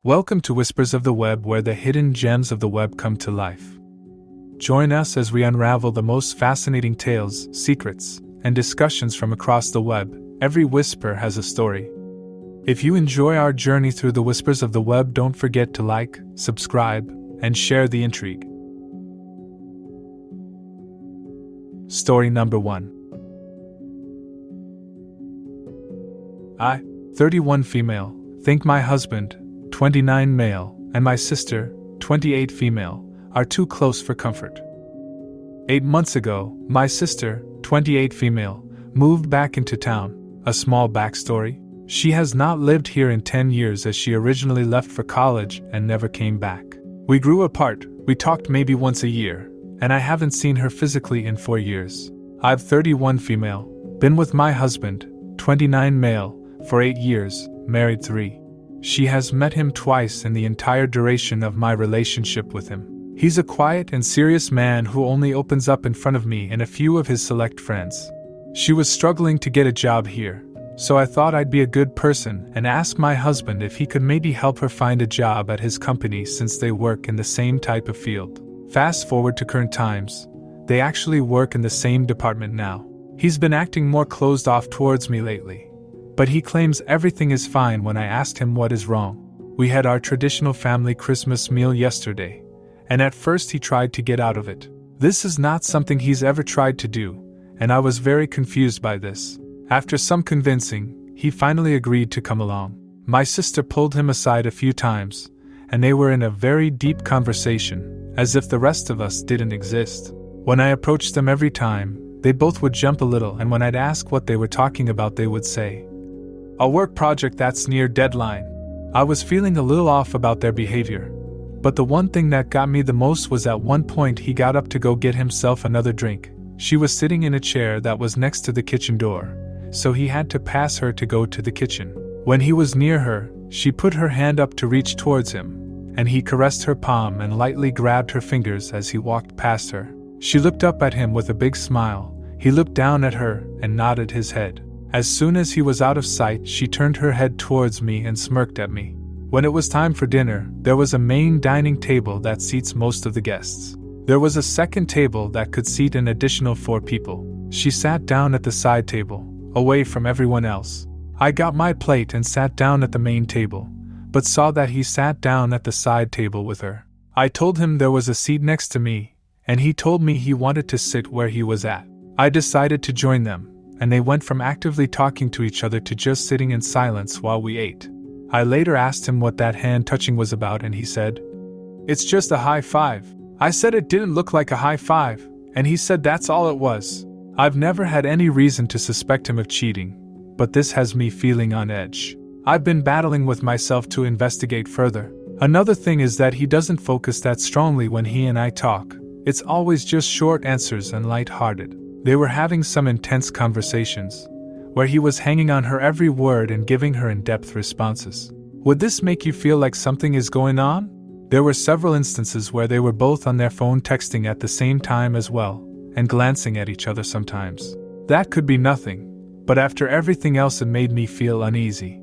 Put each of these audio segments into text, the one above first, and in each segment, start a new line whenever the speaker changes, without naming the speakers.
Welcome to Whispers of the Web, where the hidden gems of the web come to life. Join us as we unravel the most fascinating tales, secrets, and discussions from across the web. Every whisper has a story. If you enjoy our journey through the whispers of the web, don't forget to like, subscribe, and share the intrigue. Story number 1. I, 31 female, think my husband, 29 male, and my sister, 28 female, are too close for comfort. 8 months ago, my sister, 28 female, moved back into town. A small backstory: she has not lived here in 10 years as she originally left for college and never came back. We grew apart, we talked maybe once a year, and I haven't seen her physically in 4 years. I've 31 female, been with my husband, 29 male, for 8 years, married 3. She has met him twice in the entire duration of my relationship with him. He's a quiet and serious man who only opens up in front of me and a few of his select friends. She was struggling to get a job here, so I thought I'd be a good person and ask my husband if he could maybe help her find a job at his company since they work in the same type of field. Fast forward to current times, they actually work in the same department now. He's been acting more closed off towards me lately, but he claims everything is fine when I asked him what is wrong. We had our traditional family Christmas meal yesterday, and at first he tried to get out of it. This is not something he's ever tried to do, and I was very confused by this. After some convincing, he finally agreed to come along. My sister pulled him aside a few times, and they were in a very deep conversation, as if the rest of us didn't exist. When I approached them every time, they both would jump a little, and when I'd ask what they were talking about, they would say, "A work project that's near deadline." I was feeling a little off about their behavior, but the one thing that got me the most was at one point he got up to go get himself another drink. She was sitting in a chair that was next to the kitchen door, so he had to pass her to go to the kitchen. When he was near her, she put her hand up to reach towards him, and he caressed her palm and lightly grabbed her fingers as he walked past her. She looked up at him with a big smile. He looked down at her and nodded his head. As soon as he was out of sight, she turned her head towards me and smirked at me. When it was time for dinner, there was a main dining table that seats most of the guests. There was a second table that could seat an additional 4 people. She sat down at the side table, away from everyone else. I got my plate and sat down at the main table, but saw that he sat down at the side table with her. I told him there was a seat next to me, and he told me he wanted to sit where he was at. I decided to join them, and they went from actively talking to each other to just sitting in silence while we ate. I later asked him what that hand touching was about, and he said, "It's just a high five." I said it didn't look like a high five, and he said that's all it was. I've never had any reason to suspect him of cheating, but this has me feeling on edge. I've been battling with myself to investigate further. Another thing is that he doesn't focus that strongly when he and I talk. It's always just short answers and light-hearted. They were having some intense conversations, where he was hanging on her every word and giving her in-depth responses. Would this make you feel like something is going on? There were several instances where they were both on their phone texting at the same time as well, and glancing at each other sometimes. That could be nothing, but after everything else it made me feel uneasy.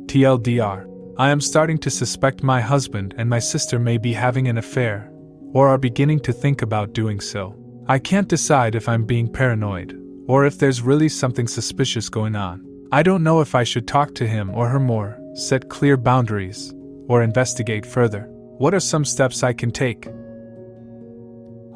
TLDR, I am starting to suspect my husband and my sister may be having an affair, or are beginning to think about doing so. I can't decide if I'm being paranoid, or if there's really something suspicious going on. I don't know if I should talk to him or her more, set clear boundaries, or investigate further. What are some steps I can take?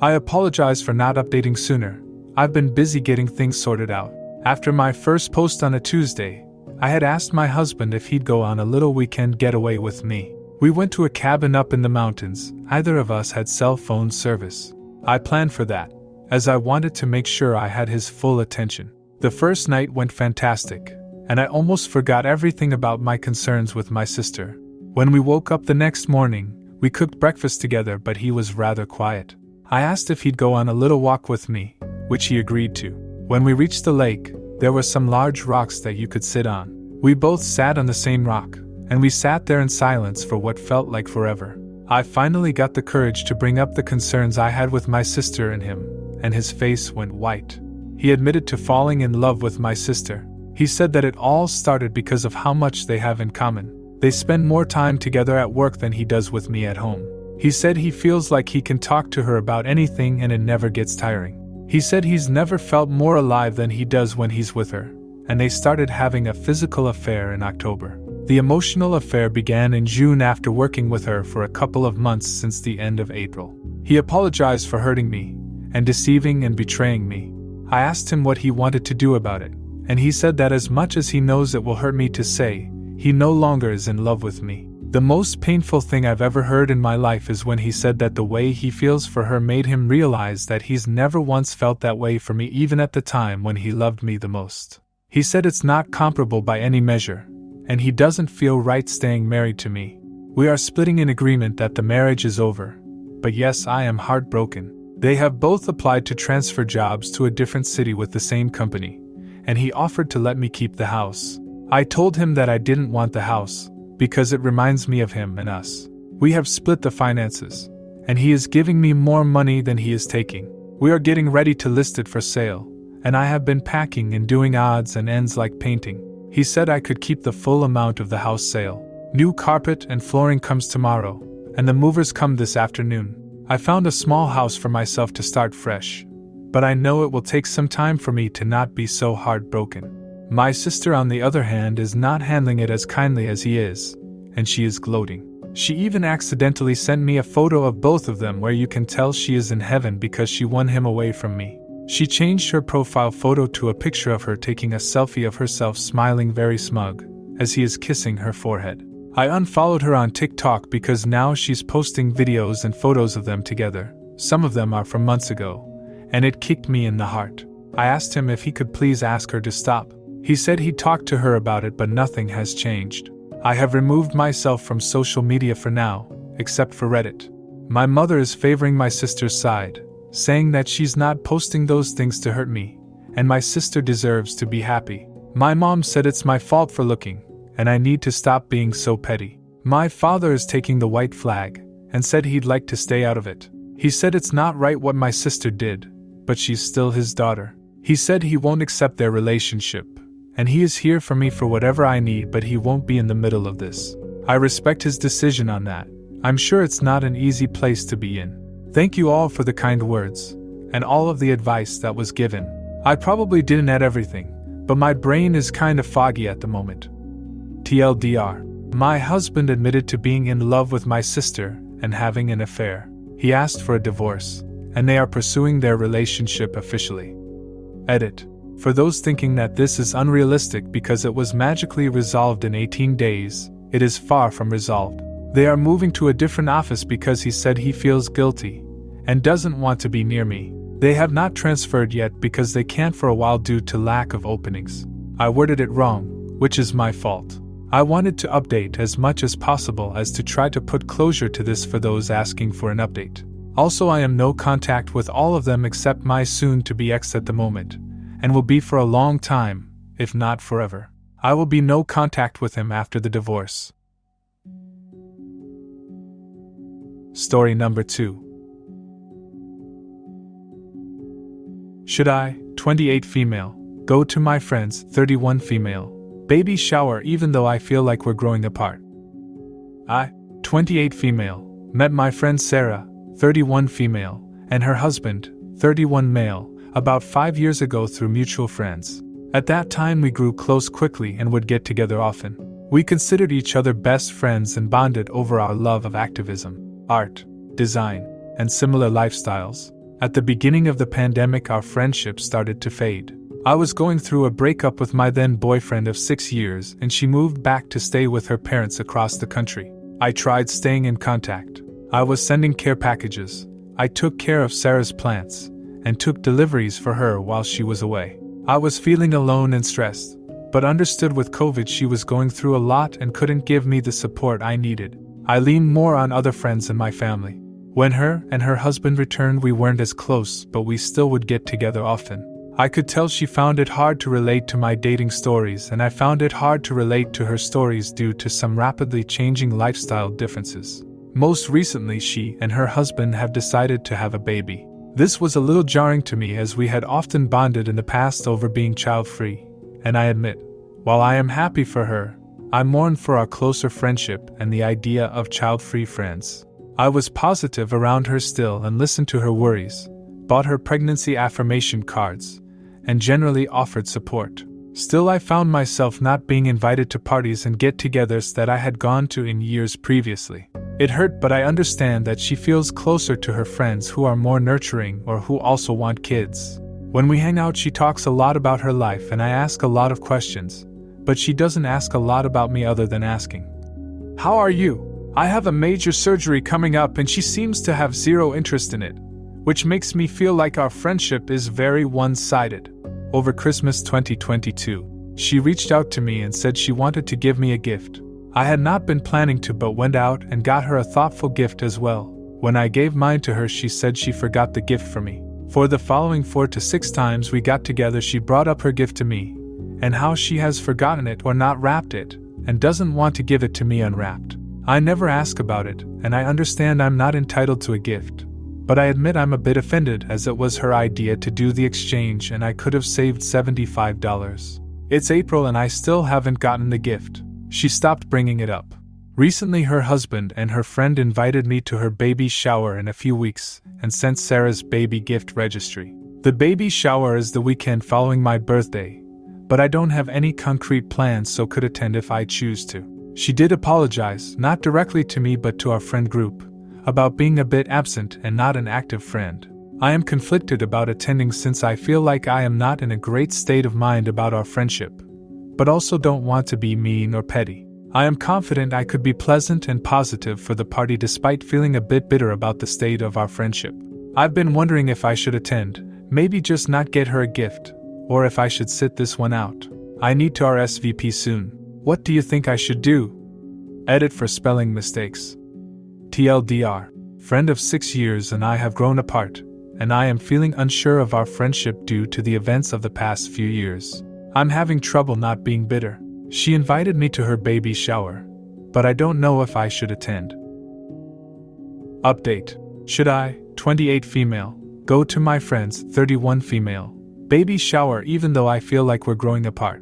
I apologize for not updating sooner. I've been busy getting things sorted out. After my first post on a Tuesday, I had asked my husband if he'd go on a little weekend getaway with me. We went to a cabin up in the mountains. Neither of us had cell phone service. I planned for that, as I wanted to make sure I had his full attention. The first night went fantastic, and I almost forgot everything about my concerns with my sister. When we woke up the next morning, we cooked breakfast together, but he was rather quiet. I asked if he'd go on a little walk with me, which he agreed to. When we reached the lake, there were some large rocks that you could sit on. We both sat on the same rock, and we sat there in silence for what felt like forever. I finally got the courage to bring up the concerns I had with my sister and him, and his face went white. He admitted to falling in love with my sister. He said that it all started because of how much they have in common. They spend more time together at work than he does with me at home. He said he feels like he can talk to her about anything and it never gets tiring. He said he's never felt more alive than he does when he's with her, and they started having a physical affair in October. The emotional affair began in June after working with her for a couple of months since the end of April. He apologized for hurting me, and deceiving and betraying me. I asked him what he wanted to do about it, and he said that as much as he knows it will hurt me to say, he no longer is in love with me. The most painful thing I've ever heard in my life is when he said that the way he feels for her made him realize that he's never once felt that way for me, even at the time when he loved me the most. He said it's not comparable by any measure, and he doesn't feel right staying married to me. We are splitting in agreement that the marriage is over, but yes, I am heartbroken. They have both applied to transfer jobs to a different city with the same company, and he offered to let me keep the house. I told him that I didn't want the house, because it reminds me of him and us. We have split the finances, and he is giving me more money than he is taking. We are getting ready to list it for sale, and I have been packing and doing odds and ends like painting. He said I could keep the full amount of the house sale. New carpet and flooring comes tomorrow, and the movers come this afternoon. I found a small house for myself to start fresh, but I know it will take some time for me to not be so heartbroken. My sister, on the other hand, is not handling it as kindly as he is, and she is gloating. She even accidentally sent me a photo of both of them where you can tell she is in heaven because she won him away from me. She changed her profile photo to a picture of her taking a selfie of herself smiling very smug, as he is kissing her forehead. I unfollowed her on TikTok because now she's posting videos and photos of them together. Some of them are from months ago, and it kicked me in the heart. I asked him if he could please ask her to stop. He said he talked to her about it, but nothing has changed. I have removed myself from social media for now, except for Reddit. My mother is favoring my sister's side, saying that she's not posting those things to hurt me, and my sister deserves to be happy. My mom said it's my fault for looking, and I need to stop being so petty. My father is taking the white flag, and said he'd like to stay out of it. He said it's not right what my sister did, but she's still his daughter. He said he won't accept their relationship, and he is here for me for whatever I need, but he won't be in the middle of this. I respect his decision on that. I'm sure it's not an easy place to be in. Thank you all for the kind words, and all of the advice that was given. I probably didn't add everything, but my brain is kind of foggy at the moment. TLDR. My husband admitted to being in love with my sister and having an affair. He asked for a divorce, and they are pursuing their relationship officially. Edit. For those thinking that this is unrealistic because it was magically resolved in 18 days, it is far from resolved. They are moving to a different office because he said he feels guilty and doesn't want to be near me. They have not transferred yet because they can't for a while due to lack of openings. I worded it wrong, which is my fault. I wanted to update as much as possible as to try to put closure to this for those asking for an update. Also, I am no contact with all of them except my soon-to-be ex at the moment, and will be for a long time, if not forever. I will be no contact with him after the divorce. Story number 2. Should I, 28 female, go to my friend's 31 female baby shower even though I feel like we're growing apart? I, 28 female, met my friend Sarah, 31 female, and her husband, 31 male, about 5 years ago through mutual friends. At that time we grew close quickly and would get together often. We considered each other best friends and bonded over our love of activism, art, design, and similar lifestyles. At the beginning of the pandemic our friendship started to fade. I was going through a breakup with my then boyfriend of 6 years and she moved back to stay with her parents across the country. I tried staying in contact. I was sending care packages. I took care of Sarah's plants and took deliveries for her while she was away. I was feeling alone and stressed, but understood with COVID she was going through a lot and couldn't give me the support I needed. I leaned more on other friends and my family. When her and her husband returned we weren't as close, but we still would get together often. I could tell she found it hard to relate to my dating stories and I found it hard to relate to her stories due to some rapidly changing lifestyle differences. Most recently she and her husband have decided to have a baby. This was a little jarring to me as we had often bonded in the past over being child-free, and I admit, while I am happy for her, I mourned for our closer friendship and the idea of child-free friends. I was positive around her still and listened to her worries, bought her pregnancy affirmation cards, and generally offered support. Still, I found myself not being invited to parties and get-togethers that I had gone to in years previously. It hurt, but I understand that she feels closer to her friends who are more nurturing or who also want kids. When we hang out, she talks a lot about her life and I ask a lot of questions, but she doesn't ask a lot about me other than asking, "How are you? I have a major surgery coming up," and she seems to have zero interest in it, which makes me feel like our friendship is very one-sided. Over Christmas 2022, she reached out to me and said she wanted to give me a gift. I had not been planning to, but went out and got her a thoughtful gift as well. When I gave mine to her, she said she forgot the gift for me. For the following 4 to 6 times we got together, she brought up her gift to me, and how she has forgotten it or not wrapped it, and doesn't want to give it to me unwrapped. I never ask about it, and I understand I'm not entitled to a gift. But I admit I'm a bit offended, as it was her idea to do the exchange and I could have saved $75. It's April and I still haven't gotten the gift. She stopped bringing it up. Recently her husband and her friend invited me to her baby shower in a few weeks and sent Sarah's baby gift registry. The baby shower is the weekend following my birthday, but I don't have any concrete plans, so could attend if I choose to. She did apologize, not directly to me but to our friend group, about being a bit absent and not an active friend. I am conflicted about attending since I feel like I am not in a great state of mind about our friendship, but also don't want to be mean or petty. I am confident I could be pleasant and positive for the party despite feeling a bit bitter about the state of our friendship. I've been wondering if I should attend, maybe just not get her a gift, or if I should sit this one out. I need to RSVP soon. What do you think I should do? Edit for spelling mistakes. TLDR. Friend of 6 years and I have grown apart, and I am feeling unsure of our friendship due to the events of the past few years. I'm having trouble not being bitter. She invited me to her baby shower, but I don't know if I should attend. Update. Should I, 28 female, go to my friend's 31 female baby shower even though I feel like we're growing apart?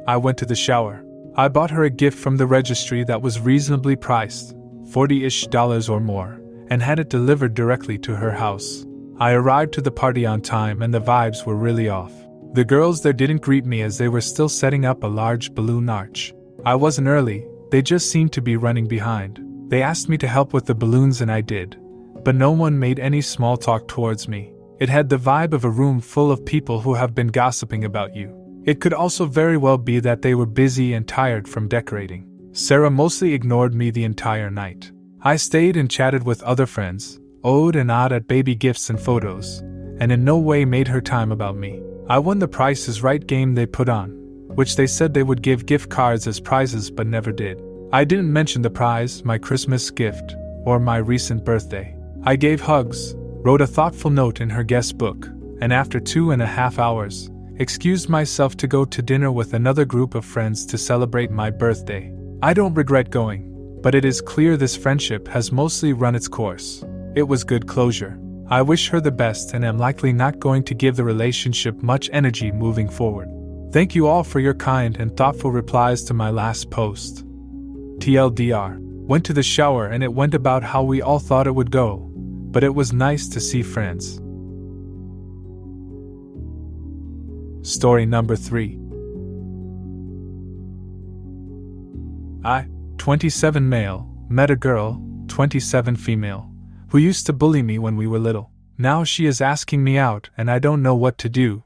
I went to the shower. I bought her a gift from the registry that was reasonably priced, $40-ish or more, and had it delivered directly to her house. I arrived to the party on time and the vibes were really off. The girls there didn't greet me as they were still setting up a large balloon arch. I wasn't early, they just seemed to be running behind. They asked me to help with the balloons and I did, but no one made any small talk towards me. It had the vibe of a room full of people who have been gossiping about you. It could also very well be that they were busy and tired from decorating. Sarah mostly ignored me the entire night. I stayed and chatted with other friends, owed and awed at baby gifts and photos, and in no way made her time about me. I won the Price is Right game they put on, which they said they would give gift cards as prizes but never did. I didn't mention the prize, my Christmas gift, or my recent birthday. I gave hugs, wrote a thoughtful note in her guest book, and after 2.5 hours, excused myself to go to dinner with another group of friends to celebrate my birthday. I don't regret going, but it is clear this friendship has mostly run its course. It was good closure. I wish her the best and am likely not going to give the relationship much energy moving forward. Thank you all for your kind and thoughtful replies to my last post. TLDR. Went to the shower and it went about how we all thought it would go, but it was nice to see friends. Story number 3. I, 27 male, met a girl, 27 female, who used to bully me when we were little. Now she is asking me out and I don't know what to do.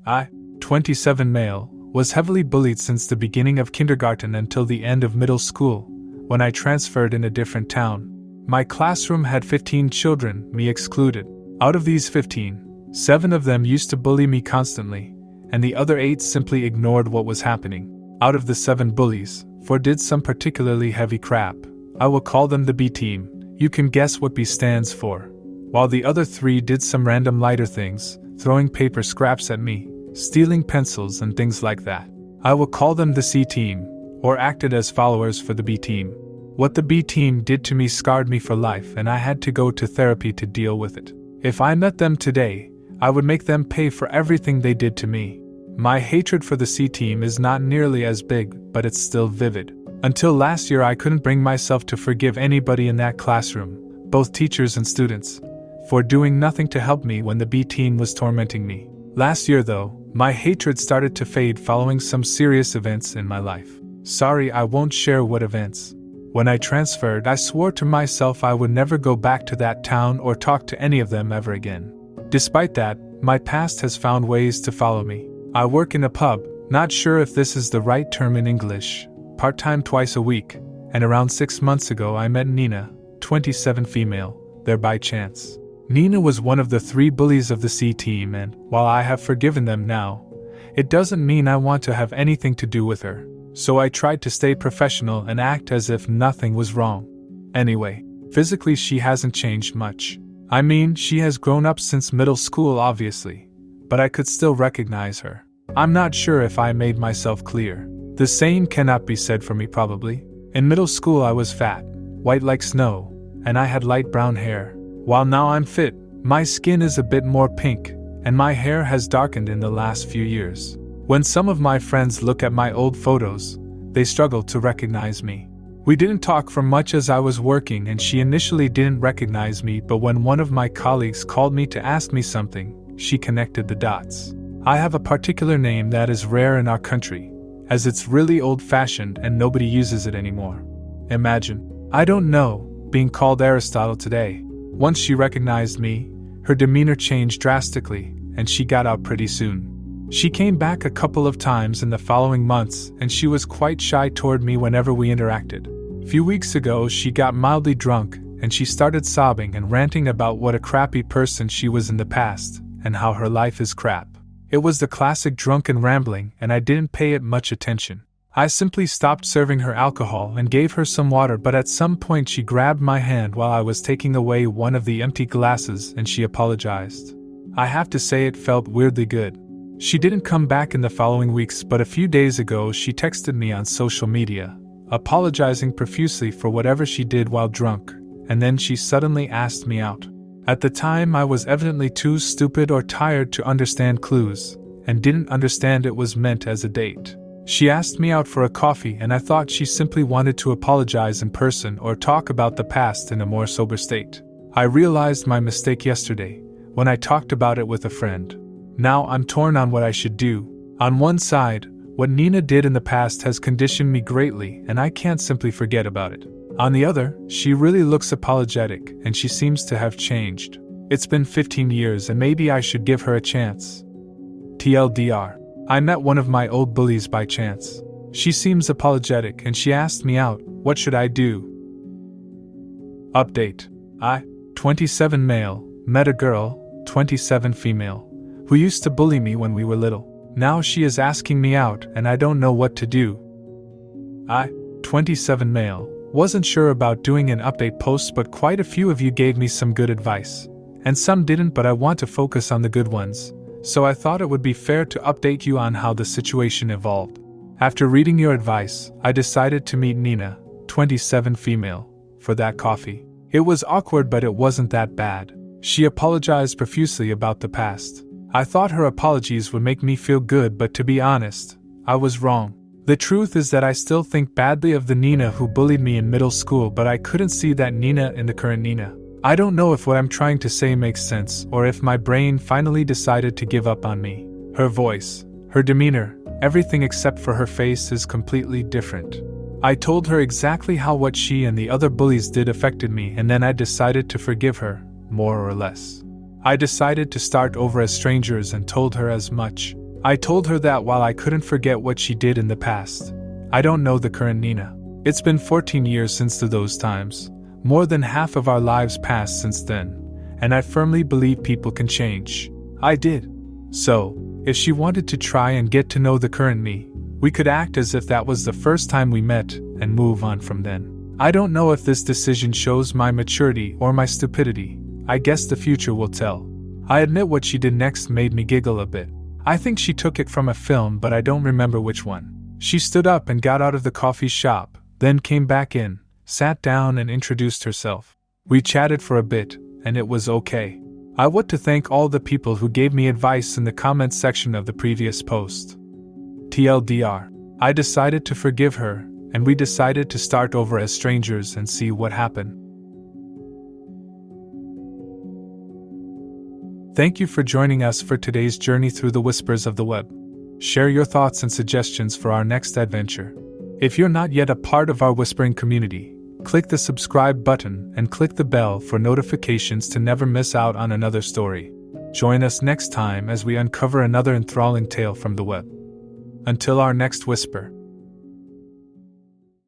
I, 27 male, was heavily bullied since the beginning of kindergarten until the end of middle school, when I transferred in a different town. My classroom had 15 children, me excluded. Out of these 15, 7 of them used to bully me constantly, and the other 8 simply ignored what was happening. Out of the 7 bullies, 4 did some particularly heavy crap. I will call them the B team. You can guess what B stands for. While the other 3 did some random lighter things, throwing paper scraps at me, stealing pencils and things like that. I will call them the C team, or acted as followers for the B team. What the B team did to me scarred me for life and I had to go to therapy to deal with it. If I met them today, I would make them pay for everything they did to me. My hatred for the C team is not nearly as big, but it's still vivid. Until last year, I couldn't bring myself to forgive anybody in that classroom, both teachers and students, for doing nothing to help me when the B team was tormenting me. Last year, though, my hatred started to fade following some serious events in my life. Sorry, I won't share what events. When I transferred, I swore to myself I would never go back to that town or talk to any of them ever again. Despite that, my past has found ways to follow me. I work in a pub, not sure if this is the right term in English, part-time twice a week, and around 6 months ago I met Nina, 27 female, there by chance. Nina was one of the 3 bullies of the C team, and while I have forgiven them now, it doesn't mean I want to have anything to do with her. So I tried to stay professional and act as if nothing was wrong. Anyway, physically she hasn't changed much. I mean, she has grown up since middle school obviously, but I could still recognize her. I'm not sure if I made myself clear. The same cannot be said for me probably. In middle school I was fat, white like snow, and I had light brown hair. While now I'm fit, my skin is a bit more pink, and my hair has darkened in the last few years. When some of my friends look at my old photos, they struggle to recognize me. We didn't talk for much as I was working, and she initially didn't recognize me, but when one of my colleagues called me to ask me something, she connected the dots. I have a particular name that is rare in our country, as it's really old-fashioned and nobody uses it anymore. Imagine, I don't know, being called Aristotle today. Once she recognized me, her demeanor changed drastically, and she got out pretty soon. She came back a couple of times in the following months, and she was quite shy toward me whenever we interacted. A few weeks ago, she got mildly drunk, and she started sobbing and ranting about what a crappy person she was in the past, and how her life is crap. It was the classic drunken rambling, and I didn't pay it much attention. I simply stopped serving her alcohol and gave her some water, but at some point she grabbed my hand while I was taking away one of the empty glasses and she apologized. I have to say it felt weirdly good. She didn't come back in the following weeks, but a few days ago she texted me on social media, apologizing profusely for whatever she did while drunk, and then she suddenly asked me out. At the time I was evidently too stupid or tired to understand clues, and didn't understand it was meant as a date. She asked me out for a coffee, and I thought she simply wanted to apologize in person or talk about the past in a more sober state. I realized my mistake yesterday, when I talked about it with a friend. Now I'm torn on what I should do. On one side, what Nina did in the past has conditioned me greatly, and I can't simply forget about it. On the other, she really looks apologetic, and she seems to have changed. It's been 15 years, and maybe I should give her a chance. TLDR. I met one of my old bullies by chance. She seems apologetic, and she asked me out. What should I do? Update. I, 27 male, met a girl, 27 female, who used to bully me when we were little. Now she is asking me out, and I don't know what to do. I, 27 male, wasn't sure about doing an update post, but quite a few of you gave me some good advice. And some didn't, but I want to focus on the good ones, so I thought it would be fair to update you on how the situation evolved. After reading your advice, I decided to meet Nina, 27 female, for that coffee. It was awkward, but it wasn't that bad. She apologized profusely about the past. I thought her apologies would make me feel good, but to be honest, I was wrong. The truth is that I still think badly of the Nina who bullied me in middle school, but I couldn't see that Nina in the current Nina. I don't know if what I'm trying to say makes sense, or if my brain finally decided to give up on me. Her voice, her demeanor, everything except for her face is completely different. I told her exactly how what she and the other bullies did affected me, and then I decided to forgive her, more or less. I decided to start over as strangers and told her as much. I told her that while I couldn't forget what she did in the past, I don't know the current Nina. It's been 14 years since those times. More than half of our lives passed since then, and I firmly believe people can change. I did. So, if she wanted to try and get to know the current me, we could act as if that was the first time we met and move on from then. I don't know if this decision shows my maturity or my stupidity. I guess the future will tell. I admit what she did next made me giggle a bit. I think she took it from a film, but I don't remember which one. She stood up and got out of the coffee shop, then came back in, sat down and introduced herself. We chatted for a bit, and it was okay. I want to thank all the people who gave me advice in the comments section of the previous post. TLDR, I decided to forgive her, and we decided to start over as strangers and see what happened. Thank you for joining us for today's journey through the whispers of the web. Share your thoughts and suggestions for our next adventure. If you're not yet a part of our whispering community, click the subscribe button and click the bell for notifications to never miss out on another story. Join us next time as we uncover another enthralling tale from the web. Until our next whisper.